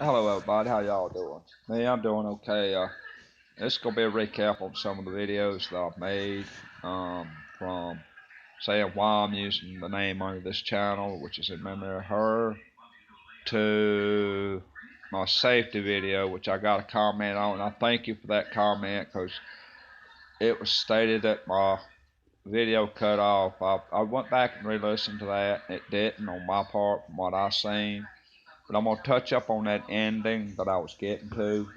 Hello, everybody. How y'all doing? Me, I'm doing okay. This is gonna be a recap on some of the videos that I've made, from saying why I'm using the name under this channel, which is in memory of her, to my safety video, which I got a comment on, and I thank you for that comment because it was stated that my video cut off. I went back and re-listened to that. It didn't on my part from what I seen, but I'm gonna touch up on that ending that I was getting to.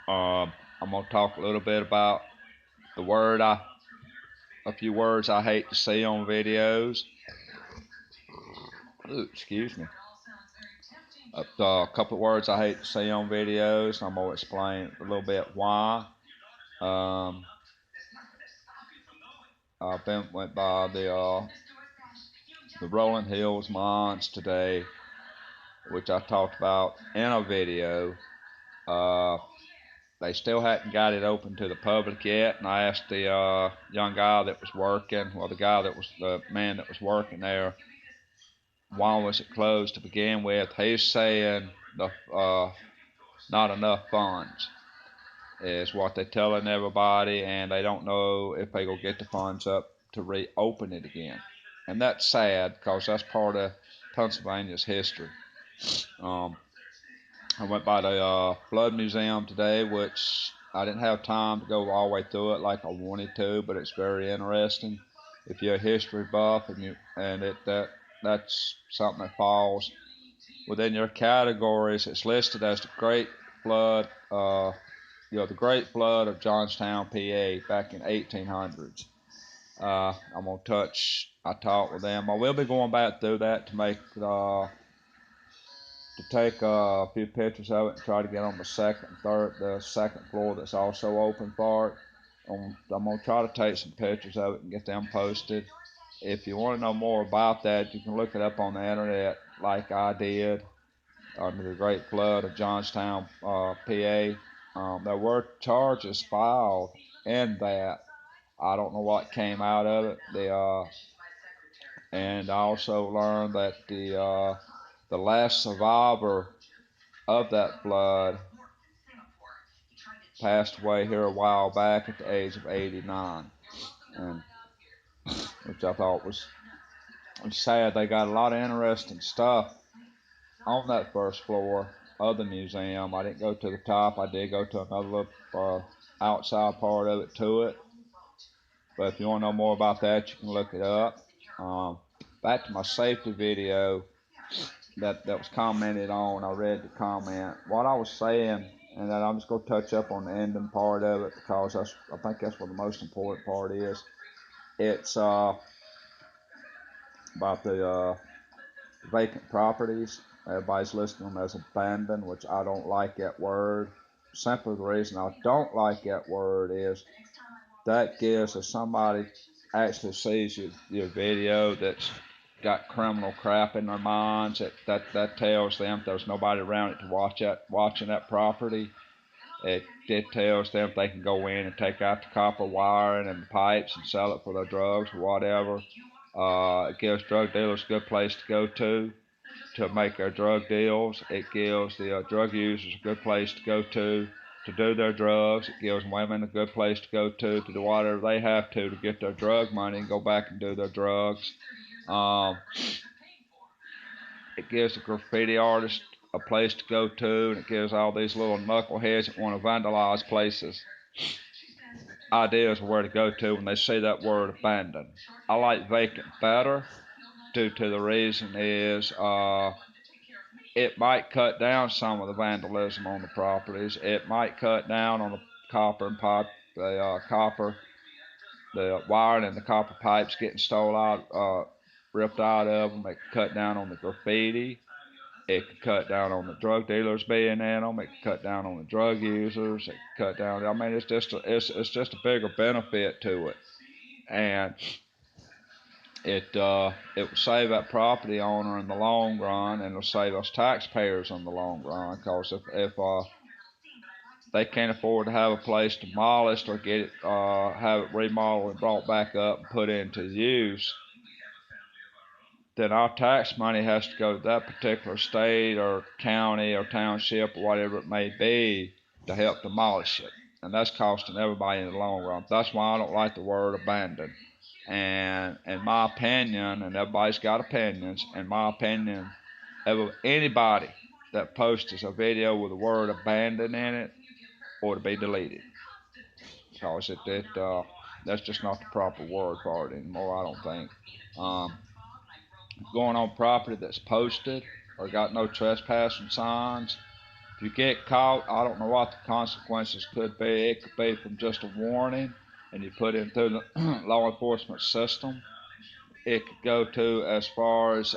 I'm gonna talk a little bit about the word a few words I hate to see on videos. Ooh, excuse me. A couple of words I hate to see on videos. I'm gonna explain a little bit why. Um, I've been went by the Rolling Hills mines today, which I talked about in a video. Uh, they still hadn't got it open to the public yet, and I asked the young guy that was working, well, the man that was working there, why was it closed to begin with. He's saying the not enough funds is what they're telling everybody, and they don't know if they gonna get the funds up to reopen it again. And that's sad because that's part of Pennsylvania's history. Um, I went by the Blood Museum today, which I didn't have time to go all the way through it like I wanted to, but it's very interesting. If you're a history buff that's something that falls within your categories, it's listed as the Great Flood, the Great Flood of Johnstown, PA, back in 1800s. I'm gonna I talked with them. I will be going back through that to take a few pictures of it and try to get on the second floor that's also open for it. I'm gonna try to take some pictures of it and get them posted. If you want to know more about that, you can look it up on the internet, like I did, under the Great Flood of Johnstown, PA. There were charges filed in that. I don't know what came out of it. And I also learned that the last survivor of that flood passed away here a while back at the age of 89, and which I thought was sad. They got a lot of interesting stuff on that first floor of the museum. I didn't go to the top. I did go to another little outside part of it to it. But if you want to know more about that, you can look it up. Um, Back to my safety video that was commented on. I read the comment. What I was saying, and then I'm just going to touch up on the ending part of it because I think that's what the most important part is. It's about the vacant properties. Everybody's listing them as abandoned, which I don't like that word. Simply the reason I don't like that word is that gives, if somebody actually sees your video that's got criminal crap in their minds, that tells them there's nobody around it to watching that property. It tells them they can go in and take out the copper wiring and the pipes and sell it for their drugs or whatever. It gives drug dealers a good place to go to make their drug deals. It gives the drug users a good place to go to do their drugs. It gives women a good place to go to do whatever they have to get their drug money and go back and do their drugs. Um, it gives the graffiti artist a place to go to, and it gives all these little knuckleheads that want to vandalize places ideas of where to go to when they see that word abandoned. I like vacant better due to the reason is it might cut down some of the vandalism on the properties. It might cut down on the copper and pipe, the wiring and the copper pipes getting stolen out, ripped out of them. It could cut down on the graffiti. It could cut down on the drug dealers being in them. It could cut down on the drug users. It could cut down. I mean, it's just a bigger benefit to it, and it will save that property owner in the long run, and it'll save us taxpayers in the long run. Because if they can't afford to have a place demolished or get it have it remodeled and brought back up and put into use, then our tax money has to go to that particular state or county or township or whatever it may be to help demolish it. And that's costing everybody in the long run. That's why I don't like the word abandoned. And in my opinion, and everybody's got opinions, in my opinion, anybody that posts a video with the word abandoned in it ought to be deleted. Because that's just not the proper word for it anymore, I don't think. Going on property that's posted or got no trespassing signs, if you get caught, I don't know what the consequences could be. It could be from just a warning and you put it through the law enforcement system. It could go to as far as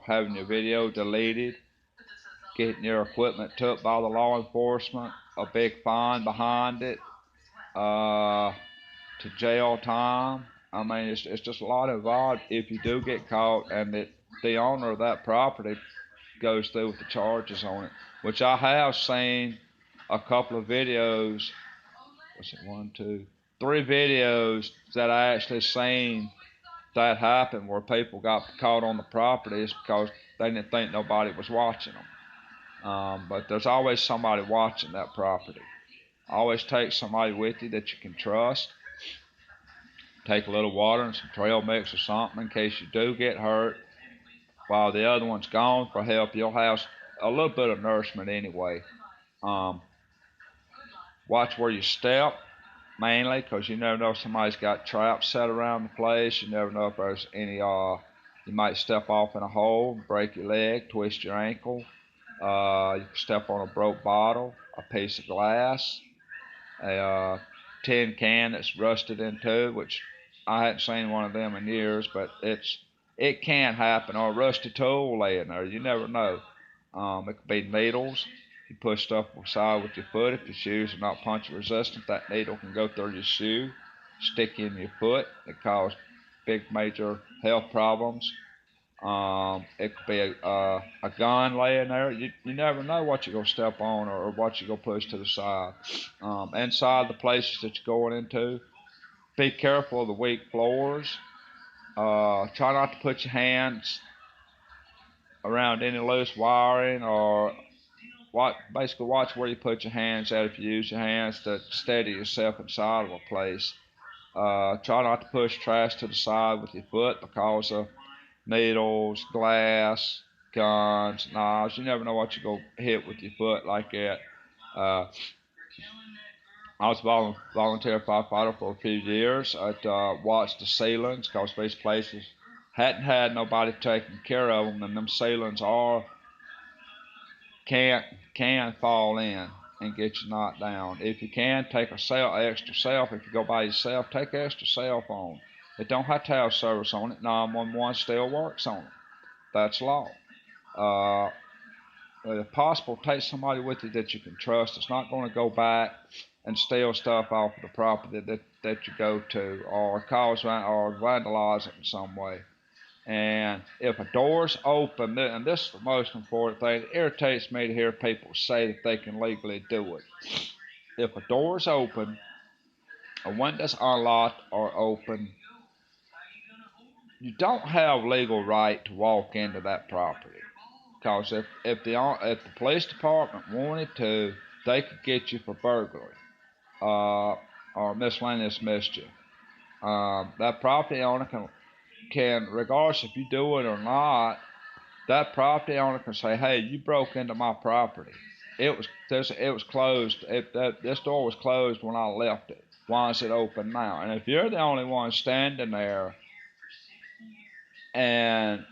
having your video deleted, getting your equipment took by the law enforcement, a big fine behind it, to jail time. I mean, it's just a lot involved if you do get caught and the owner of that property goes through with the charges on it, which I have seen a couple of videos. What's it, 1, 2, 3 videos that I actually seen that happen where people got caught on the properties because they didn't think nobody was watching them. But there's always somebody watching that property. Always take somebody with you that you can trust. Take a little water and some trail mix or something in case you do get hurt. While the other one's gone for help, you'll have a little bit of nourishment anyway. Watch where you step, mainly, because you never know if somebody's got traps set around the place. You never know if there's any, you might step off in a hole, break your leg, twist your ankle. You can step on a broke bottle, a piece of glass, a tin can that's rusted into, which I hadn't seen one of them in years, but it can happen, or a rusty tool laying there. You never know. It could be needles. You push stuff aside with your foot. If your shoes are not puncture resistant, that needle can go through your shoe, stick in your foot. It cause big major health problems. It could be a gun laying there. You never know what you're going to step on or what you're going to push to the side. Inside the places that you're going into, be careful of the weak floors. Try not to put your hands around any loose wiring or basically watch where you put your hands at if you use your hands to steady yourself inside of a place. Try not to push trash to the side with your foot because of needles, glass, guns, knives. You never know what you're going to hit with your foot like that. I was a volunteer firefighter for a few years. I'd watched the ceilings because these places hadn't had nobody taking care of them, and them ceilings can fall in and get you knocked down. If you can, take extra self. If you go by yourself, take extra cell phone. It don't have to have service on it. 911 still works on it. That's law. If possible, take somebody with you that you can trust. It's not going to go back and steal stuff off of the property that you go to or vandalize it in some way. And if a door's open, and this is the most important thing, it irritates me to hear people say that they can legally do it. If a door's open, a window's unlocked or open, you don't have legal right to walk into that property. Because if the police department wanted to, they could get you for burglary or miscellaneous mischief. That property owner can, regardless if you do it or not, that property owner can say, "Hey, you broke into my property. It was closed. This door was closed when I left it. Why is it open now?" And if you're the only one standing there, and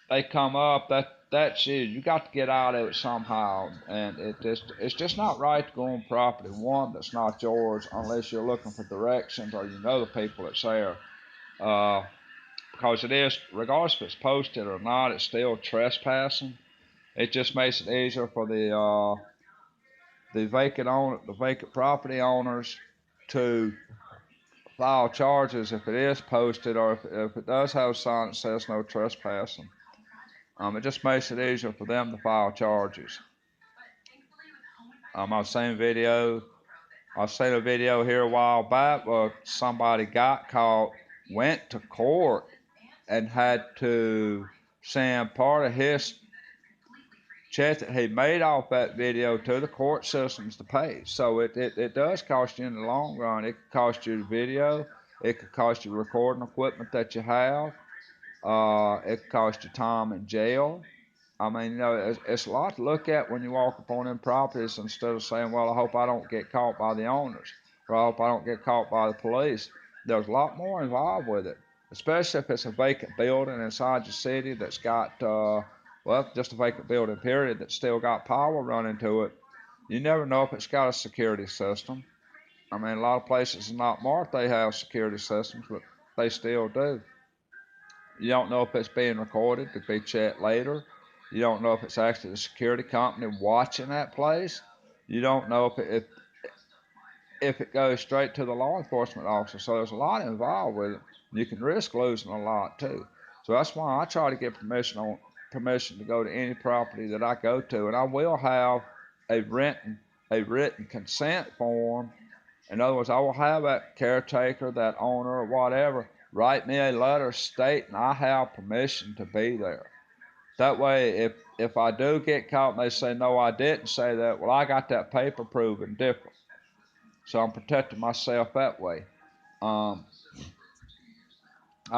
they come up, that's you. You got to get out of it somehow, and it's just not right to go on property one that's not yours unless you're looking for directions or you know the people that's there. Because it is, regardless if it's posted or not, it's still trespassing. It just makes it easier for the vacant property owners to file charges if it is posted or if it does have a sign that says no trespassing. It just makes it easier for them to file charges. I've seen a video here a while back where somebody got caught, went to court, and had to send part of his check that he made off that video to the court systems to pay. So it does cost you in the long run. It could cost you the video. It could cost you recording equipment that you have. It could cost you time in jail. I mean, you know, it's a lot to look at when you walk upon them properties instead of saying, well, I hope I don't get caught by the owners, or I hope I don't get caught by the police. There's a lot more involved with it, especially if it's a vacant building inside your city that's got, well, just a vacant building, period, that's still got power running to it. You never know if it's got a security system. I mean, a lot of places not marked they have security systems, but they still do. You don't know if it's being recorded to be checked later. You don't know if it's actually the security company watching that place. You don't know if it goes straight to the law enforcement officer. So there's a lot involved with it. You can risk losing a lot too. So that's why I try to get permission to go to any property that I go to, and I will have a written consent form. In other words, I will have that caretaker, that owner, or whatever, write me a letter stating I have permission to be there. That way, if I do get caught and they say, no, I didn't say that, well, I got that paper proving different. So I'm protecting myself that way. I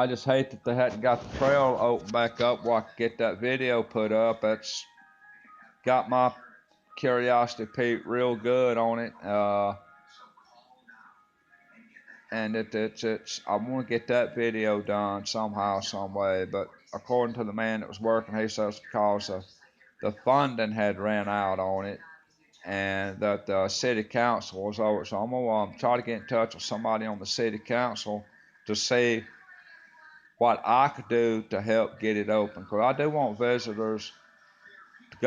just hate that they hadn't got the trail opened back up where I could get that video put up. That's got my curiosity peaked real good on it. And it's I want to get that video done somehow, some way. But according to the man that was working, he says because the funding had ran out on it, and that the city council was over. So I'm gonna try to get in touch with somebody on the city council to see what I could do to help get it open. Because I do want visitors to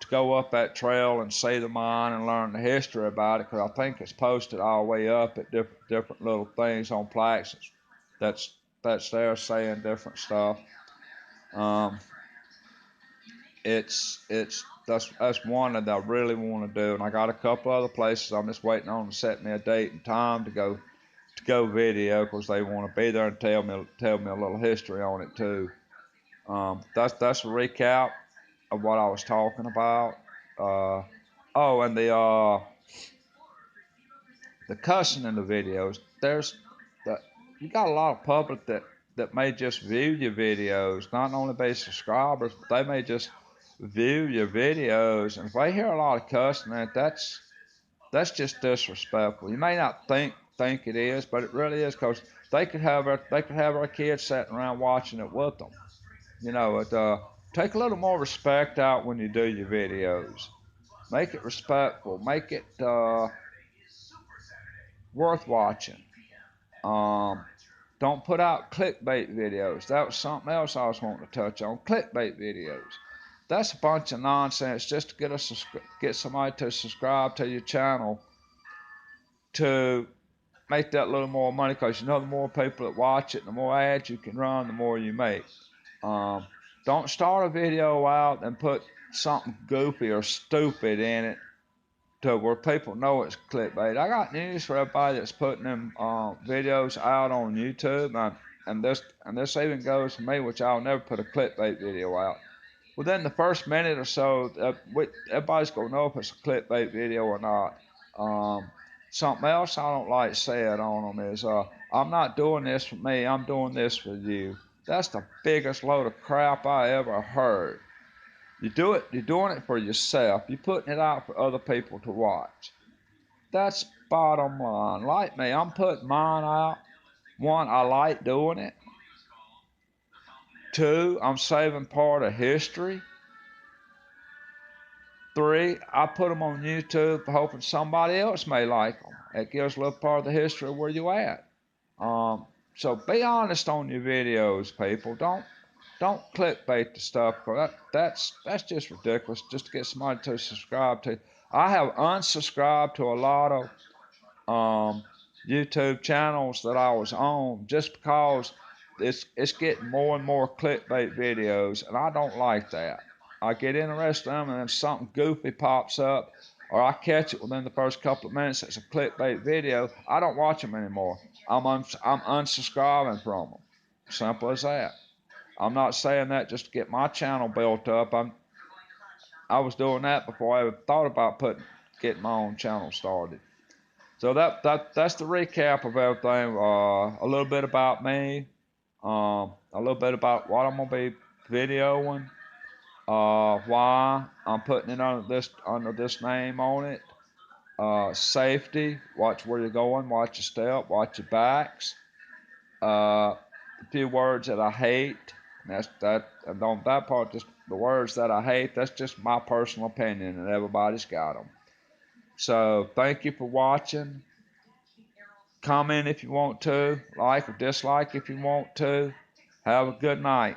go up that trail and see the mine and learn the history about it. Because I think it's posted all the way up at different little things on plaques. That's there saying different stuff. That's one that I really want to do, and I got a couple other places I'm just waiting on to set me a date and time to go video, because they want to be there and tell me a little history on it too. That's a recap of what I was talking about. Oh, and the cussing in the videos. You got a lot of public that may just view your videos, not only be subscribers, but they may just view your videos, and if they hear a lot of cussing, that's just disrespectful. You may not think it is, but it really is, because they could have our kids sitting around watching it with them. You know, take a little more respect out when you do your videos. Make it respectful. Make it worth watching. Don't put out clickbait videos. That was something else I was wanting to touch on. Clickbait videos. That's a bunch of nonsense just to get somebody to subscribe to your channel to make that little more money, because you know the more people that watch it, the more ads you can run, the more you make. Don't start a video out and put something goofy or stupid in it to where people know it's clickbait. I got news for everybody that's putting them videos out on YouTube, and this even goes for me, which I'll never put a clickbait video out. Within the first minute or so, everybody's gonna know if it's a clickbait video or not. Something else I don't like saying on them is, I'm not doing this for me, I'm doing this for you. That's the biggest load of crap I ever heard. You're doing it for yourself. You're putting it out for other people to watch. That's bottom line. Like me, I'm putting mine out. One, I like doing it. Two, I'm saving part of history. Three, I put them on YouTube hoping somebody else may like them. It gives a little part of the history of where you at. So be honest on your videos, people. Don't clickbait the stuff, because that's just ridiculous just to get somebody to subscribe to. I have unsubscribed to a lot of YouTube channels that I was on just because it's getting more and more clickbait videos, and I don't like that. I get interested in them, and then something goofy pops up, or I catch it within the first couple of minutes. It's a clickbait video. I don't watch them anymore. I'm unsubscribing from them. Simple as that. I'm not saying that just to get my channel built up. I was doing that before I ever thought about getting my own channel started. So that's the recap of everything. A little bit about me, a little bit about what I'm gonna be videoing, why I'm putting it under this name on it. Safety, watch where you're going, watch your step, watch your backs. A few words that I hate. And on that part, just the words that I hate. That's just my personal opinion, and everybody's got them. So thank you for watching. Comment if you want to, like or dislike if you want to. Have a good night.